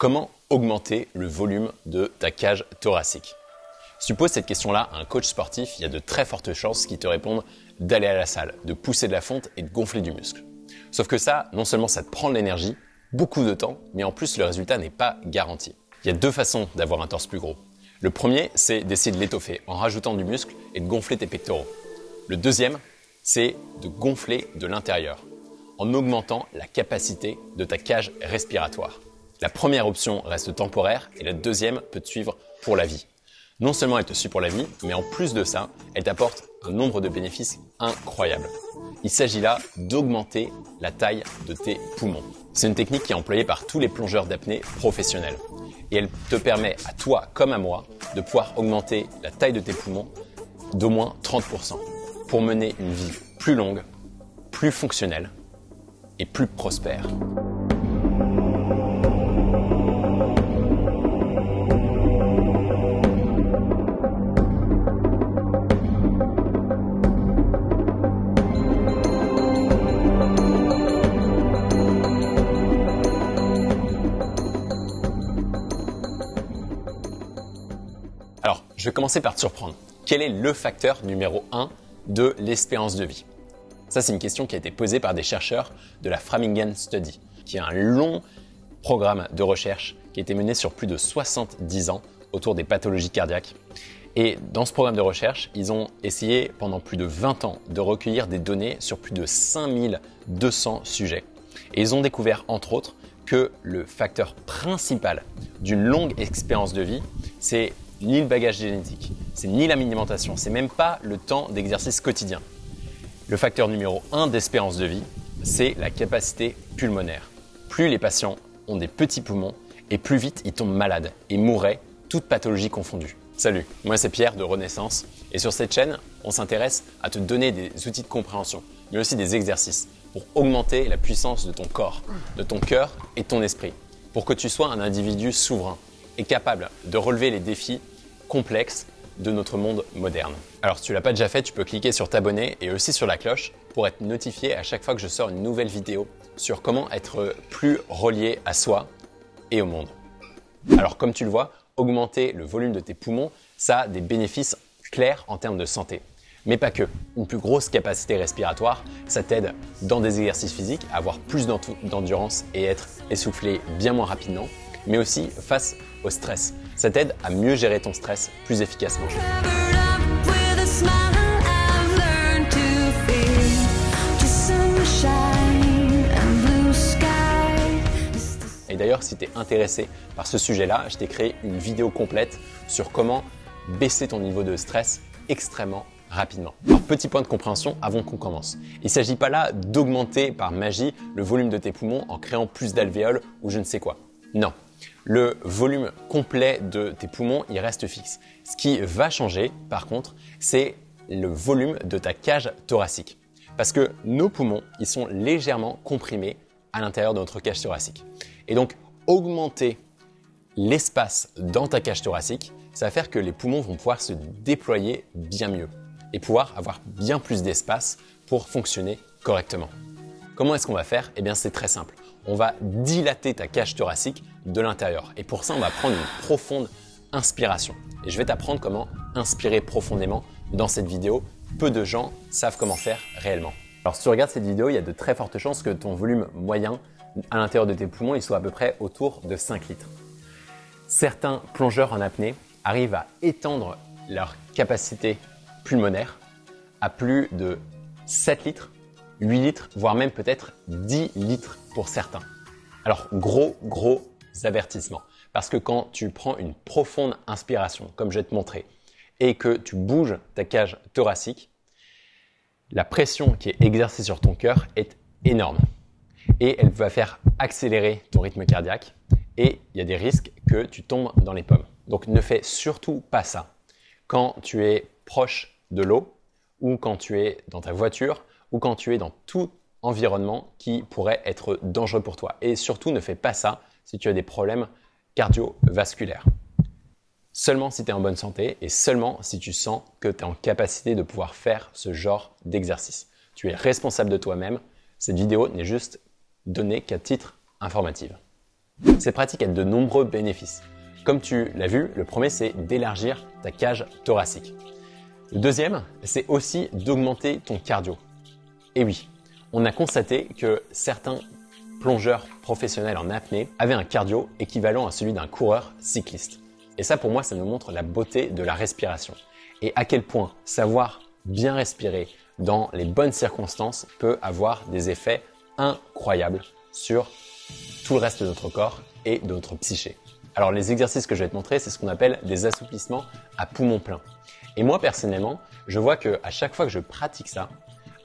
Comment augmenter le volume de ta cage thoracique? Si tu poses cette question-là à un coach sportif, il y a de très fortes chances qu'il te réponde d'aller à la salle, de pousser de la fonte et de gonfler du muscle. Sauf que ça, non seulement ça te prend de l'énergie, beaucoup de temps, mais en plus le résultat n'est pas garanti. Il y a deux façons d'avoir un torse plus gros. Le premier, c'est d'essayer de l'étoffer en rajoutant du muscle et de gonfler tes pectoraux. Le deuxième, c'est de gonfler de l'intérieur en augmentant la capacité de ta cage respiratoire. La première option reste temporaire et la deuxième peut te suivre pour la vie. Non seulement elle te suit pour la vie, mais en plus de ça, elle t'apporte un nombre de bénéfices incroyables. Il s'agit là d'augmenter la taille de tes poumons. C'est une technique qui est employée par tous les plongeurs d'apnée professionnels. Et elle te permet à toi comme à moi de pouvoir augmenter la taille de tes poumons d'au moins 30% pour mener une vie plus longue, plus fonctionnelle et plus prospère. Alors, je vais commencer par te surprendre. Quel est le facteur numéro 1 de l'espérance de vie? Ça, c'est une question qui a été posée par des chercheurs de la Framingham Study, qui est un long programme de recherche qui a été mené sur plus de 70 ans autour des pathologies cardiaques. Et dans ce programme de recherche, ils ont essayé pendant plus de 20 ans de recueillir des données sur plus de 5200 sujets. Et ils ont découvert, entre autres, que le facteur principal d'une longue expérience de vie, c'est ni le bagage génétique, c'est ni l'alimentation, c'est même pas le temps d'exercice quotidien. Le facteur numéro 1 d'espérance de vie, c'est la capacité pulmonaire. Plus les patients ont des petits poumons et plus vite ils tombent malades et mourraient, toutes pathologies confondues. Salut, moi c'est Pierre de Renaissance et sur cette chaîne, on s'intéresse à te donner des outils de compréhension, mais aussi des exercices pour augmenter la puissance de ton corps, de ton cœur et de ton esprit, pour que tu sois un individu souverain et capable de relever les défis complexes de notre monde moderne. Alors si tu l'as pas déjà fait, tu peux cliquer sur t'abonner et aussi sur la cloche pour être notifié à chaque fois que je sors une nouvelle vidéo sur comment être plus relié à soi et au monde. Alors comme tu le vois, augmenter le volume de tes poumons, ça a des bénéfices clairs en termes de santé. Mais pas que. Une plus grosse capacité respiratoire, ça t'aide dans des exercices physiques à avoir plus d'endurance et être essoufflé bien moins rapidement, mais aussi face au stress. Ça t'aide à mieux gérer ton stress plus efficacement. Et d'ailleurs, si tu es intéressé par ce sujet-là, je t'ai créé une vidéo complète sur comment baisser ton niveau de stress extrêmement rapidement. Alors, petit point de compréhension avant qu'on commence. Il ne s'agit pas là d'augmenter par magie le volume de tes poumons en créant plus d'alvéoles ou je ne sais quoi. Non. Le volume complet de tes poumons, il reste fixe. Ce qui va changer, par contre, c'est le volume de ta cage thoracique. Parce que nos poumons, ils sont légèrement comprimés à l'intérieur de notre cage thoracique. Et donc, augmenter l'espace dans ta cage thoracique, ça va faire que les poumons vont pouvoir se déployer bien mieux et pouvoir avoir bien plus d'espace pour fonctionner correctement. Comment est-ce qu'on va faire? Eh bien, c'est très simple. On va dilater ta cage thoracique de l'intérieur. Et pour ça, on va prendre une profonde inspiration. Et je vais t'apprendre comment inspirer profondément dans cette vidéo. Peu de gens savent comment faire réellement. Alors, si tu regardes cette vidéo, il y a de très fortes chances que ton volume moyen à l'intérieur de tes poumons, il soit à peu près autour de 5 litres. Certains plongeurs en apnée arrivent à étendre leur capacité pulmonaire à plus de 7 litres, 8 litres, voire même peut-être 10 litres pour certains. Alors, gros avertissement. Parce que quand tu prends une profonde inspiration, comme je vais te montrer, et que tu bouges ta cage thoracique, la pression qui est exercée sur ton cœur est énorme. Et elle va faire accélérer ton rythme cardiaque. Et il y a des risques que tu tombes dans les pommes. Donc, ne fais surtout pas ça quand tu es proche de l'eau ou quand tu es dans ta voiture ou quand tu es dans tout environnement qui pourrait être dangereux pour toi. Et surtout, ne fais pas ça si tu as des problèmes cardiovasculaires. Seulement si tu es en bonne santé et seulement si tu sens que tu es en capacité de pouvoir faire ce genre d'exercice. Tu es responsable de toi-même. Cette vidéo n'est juste donnée qu'à titre informatif. Cette pratique a de nombreux bénéfices. Comme tu l'as vu, le premier, c'est d'élargir ta cage thoracique. Le deuxième, c'est aussi d'augmenter ton cardio. Et oui, on a constaté que certains plongeurs professionnels en apnée avaient un cardio équivalent à celui d'un coureur cycliste. Et ça, pour moi, ça nous montre la beauté de la respiration. Et à quel point savoir bien respirer dans les bonnes circonstances peut avoir des effets incroyables sur tout le reste de notre corps et de notre psyché. Alors les exercices que je vais te montrer, c'est ce qu'on appelle des assouplissements à poumon plein. Et moi personnellement, je vois que à chaque fois que je pratique ça,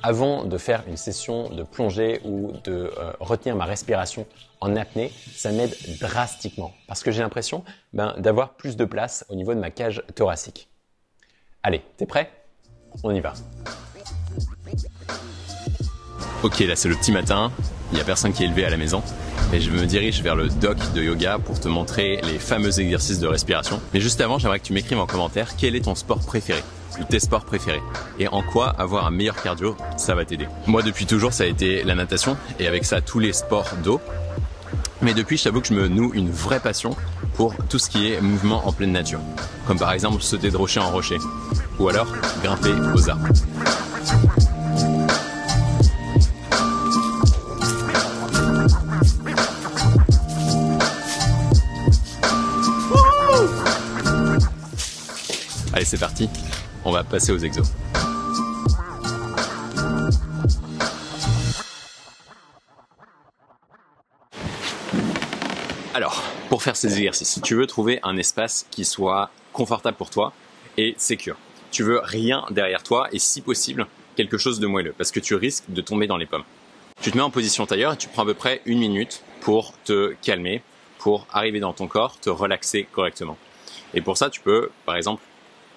avant de faire une session de plongée ou de retenir ma respiration en apnée, ça m'aide drastiquement parce que j'ai l'impression d'avoir plus de place au niveau de ma cage thoracique. Allez, t'es prêt? On y va. Ok, là c'est le petit matin, il n'y a personne qui est levé à la maison et je me dirige vers le doc de yoga pour te montrer les fameux exercices de respiration. Mais juste avant, j'aimerais que tu m'écrives en commentaire quel est ton sport préféré ou tes sports préférés et en quoi avoir un meilleur cardio, ça va t'aider. Moi depuis toujours ça a été la natation et avec ça tous les sports d'eau. Mais depuis, je t'avoue que je me noue une vraie passion pour tout ce qui est mouvement en pleine nature. Comme par exemple sauter de rocher en rocher ou alors grimper aux arbres. Allez, c'est parti, on va passer aux exos. Alors, pour faire ces exercices, tu veux trouver un espace qui soit confortable pour toi et sécure. Tu veux rien derrière toi et si possible, quelque chose de moelleux parce que tu risques de tomber dans les pommes. Tu te mets en position tailleur et tu prends à peu près 1 minute pour te calmer, pour arriver dans ton corps, te relaxer correctement. Et pour ça, tu peux, par exemple,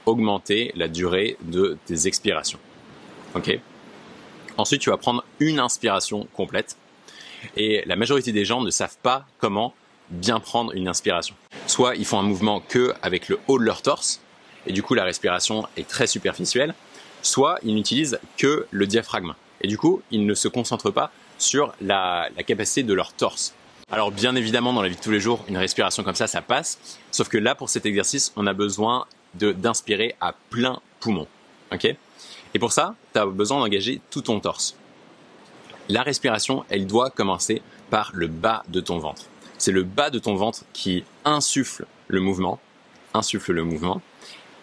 augmenter la durée de tes expirations. Ok ? Ensuite, tu vas prendre une inspiration complète. Et la majorité des gens ne savent pas comment bien prendre une inspiration. Soit ils font un mouvement que avec le haut de leur torse, et du coup la respiration est très superficielle, soit ils n'utilisent que le diaphragme. Et du coup, ils ne se concentrent pas sur la capacité de leur torse. Alors bien évidemment, dans la vie de tous les jours, une respiration comme ça passe. Sauf que là, pour cet exercice, on a besoin d'inspirer à plein poumon. Okay ? Et pour ça, tu as besoin d'engager tout ton torse. La respiration, elle doit commencer par le bas de ton ventre. C'est le bas de ton ventre qui insuffle le mouvement.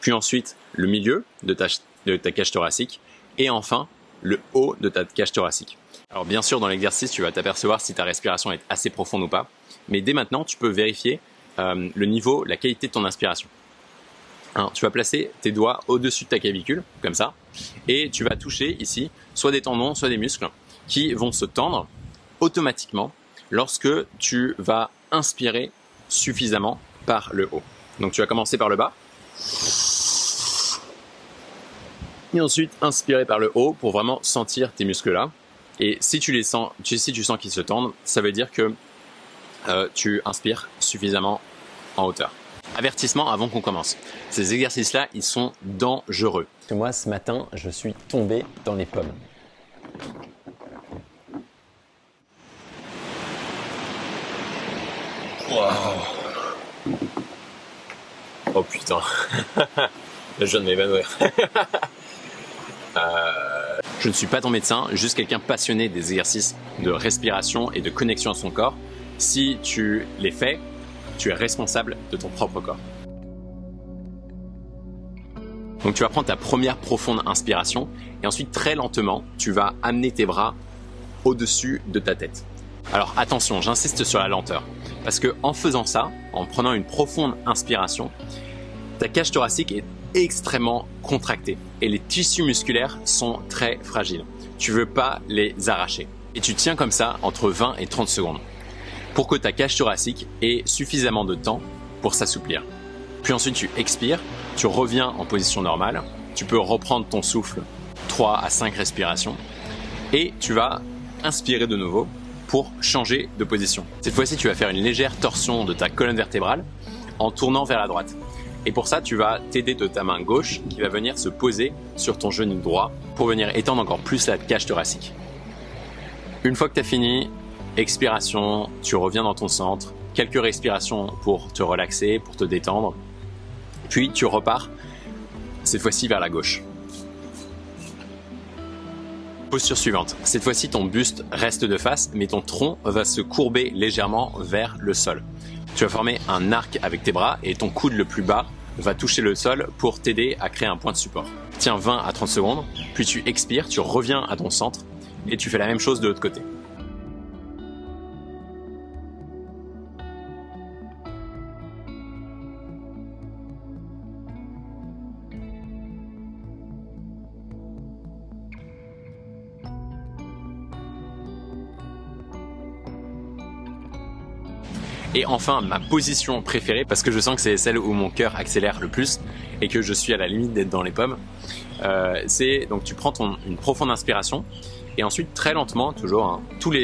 Puis ensuite, le milieu de ta cage thoracique. Et enfin, le haut de ta cage thoracique. Alors bien sûr, dans l'exercice, tu vas t'apercevoir si ta respiration est assez profonde ou pas. Mais dès maintenant, tu peux vérifier le niveau, la qualité de ton inspiration. Alors, tu vas placer tes doigts au-dessus de ta clavicule, comme ça. Et tu vas toucher ici, soit des tendons, soit des muscles, qui vont se tendre automatiquement lorsque tu vas inspirer suffisamment par le haut. Donc tu vas commencer par le bas. Et ensuite inspirer par le haut pour vraiment sentir tes muscles là. Et si tu sens qu'ils se tendent, ça veut dire que tu inspires suffisamment en hauteur. Avertissement avant qu'on commence. Ces exercices-là, ils sont dangereux. Moi, ce matin, je suis tombé dans les pommes. Wow. Oh putain. Je viens de m'évanouir. Je ne suis pas ton médecin, juste quelqu'un passionné des exercices de respiration et de connexion à son corps. Si tu les fais, tu es responsable de ton propre corps. Donc tu vas prendre ta première profonde inspiration et ensuite très lentement, tu vas amener tes bras au-dessus de ta tête. Alors attention, j'insiste sur la lenteur parce que en faisant ça, en prenant une profonde inspiration, ta cage thoracique est extrêmement contractée et les tissus musculaires sont très fragiles. Tu veux pas les arracher et tu tiens comme ça entre 20 et 30 secondes pour que ta cage thoracique ait suffisamment de temps pour s'assouplir. Puis ensuite tu expires, tu reviens en position normale, tu peux reprendre ton souffle 3 à 5 respirations et tu vas inspirer de nouveau pour changer de position. Cette fois-ci, tu vas faire une légère torsion de ta colonne vertébrale en tournant vers la droite. Et pour ça, tu vas t'aider de ta main gauche qui va venir se poser sur ton genou droit pour venir étendre encore plus la cage thoracique. Une fois que tu as fini, expiration, tu reviens dans ton centre, quelques respirations pour te relaxer, pour te détendre. Puis tu repars, cette fois-ci vers la gauche. Posture suivante. Cette fois-ci, ton buste reste de face, mais ton tronc va se courber légèrement vers le sol. Tu vas former un arc avec tes bras et ton coude le plus bas va toucher le sol pour t'aider à créer un point de support. Tiens 20 à 30 secondes, puis tu expires, tu reviens à ton centre et tu fais la même chose de l'autre côté. Et enfin, ma position préférée, parce que je sens que c'est celle où mon cœur accélère le plus et que je suis à la limite d'être dans les pommes, c'est donc tu prends une profonde inspiration et ensuite très lentement, toujours, hein, toutes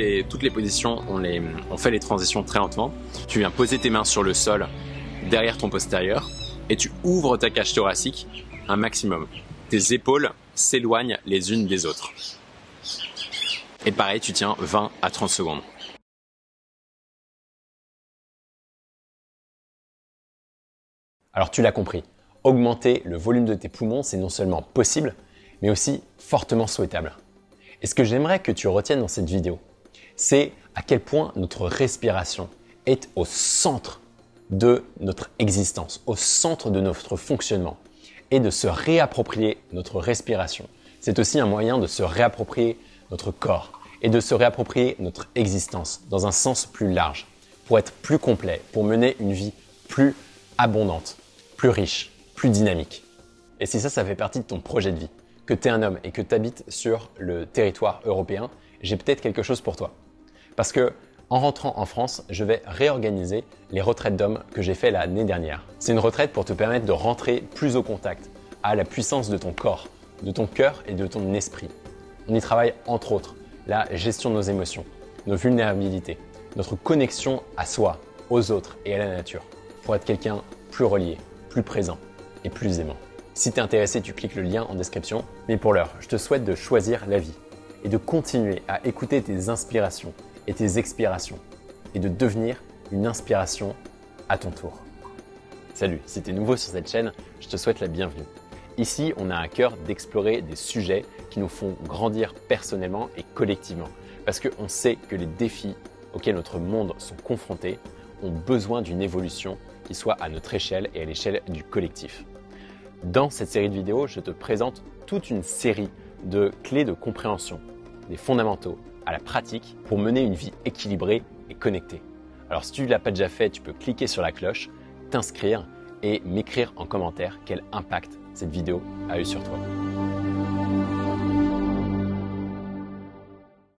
les positions, on fait les transitions très lentement. Tu viens poser tes mains sur le sol derrière ton postérieur et tu ouvres ta cage thoracique un maximum. Tes épaules s'éloignent les unes des autres. Et pareil, tu tiens 20 à 30 secondes. Alors tu l'as compris, augmenter le volume de tes poumons, c'est non seulement possible, mais aussi fortement souhaitable. Et ce que j'aimerais que tu retiennes dans cette vidéo, c'est à quel point notre respiration est au centre de notre existence, au centre de notre fonctionnement. Et de se réapproprier notre respiration, c'est aussi un moyen de se réapproprier notre corps et de se réapproprier notre existence dans un sens plus large, pour être plus complet, pour mener une vie plus abondante, plus riche, plus dynamique. Et si ça fait partie de ton projet de vie, que tu es un homme et que tu habites sur le territoire européen, j'ai peut-être quelque chose pour toi. Parce que en rentrant en France, je vais réorganiser les retraites d'hommes que j'ai fait l'année dernière. C'est une retraite pour te permettre de rentrer plus au contact à la puissance de ton corps, de ton cœur et de ton esprit. On y travaille entre autres la gestion de nos émotions, nos vulnérabilités, notre connexion à soi, aux autres et à la nature, pour être quelqu'un plus relié, plus présent et plus aimant. Si tu es intéressé, tu cliques le lien en description. Mais pour l'heure, je te souhaite de choisir la vie et de continuer à écouter tes inspirations et tes expirations et de devenir une inspiration à ton tour. Salut, si tu es nouveau sur cette chaîne, je te souhaite la bienvenue. Ici, on a à cœur d'explorer des sujets qui nous font grandir personnellement et collectivement. Parce qu'on sait que les défis auxquels notre monde sont confrontés ont besoin d'une évolution qui soit à notre échelle et à l'échelle du collectif. Dans cette série de vidéos, je te présente toute une série de clés de compréhension, des fondamentaux à la pratique pour mener une vie équilibrée et connectée. Alors si tu ne l'as pas déjà fait, tu peux cliquer sur la cloche, t'inscrire et m'écrire en commentaire quel impact cette vidéo a eu sur toi.